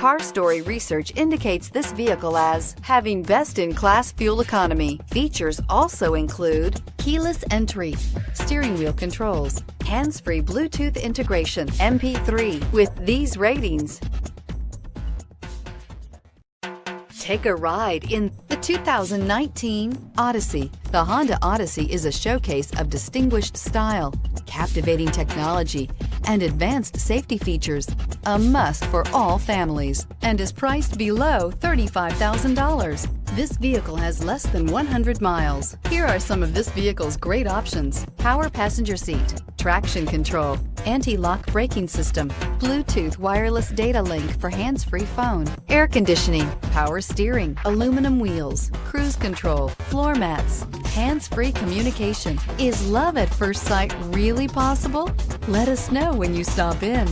Car Story research indicates this vehicle as having best-in-class fuel economy. Features also include keyless entry, steering wheel controls, hands-free Bluetooth integration, MP3. With these ratings, take a ride in the 2019 Odyssey. The Honda Odyssey is a showcase of distinguished style, captivating technology, and advanced safety features, a must for all families, and is priced below $35,000. This vehicle has less than 100 miles. Here are some of this vehicle's great options: power passenger seat, traction control, anti-lock braking system, Bluetooth wireless data link for hands-free phone, air conditioning, power steering, aluminum wheels, cruise control, floor mats, hands-free communication. Is love at first sight really possible? Let us know when you stop in.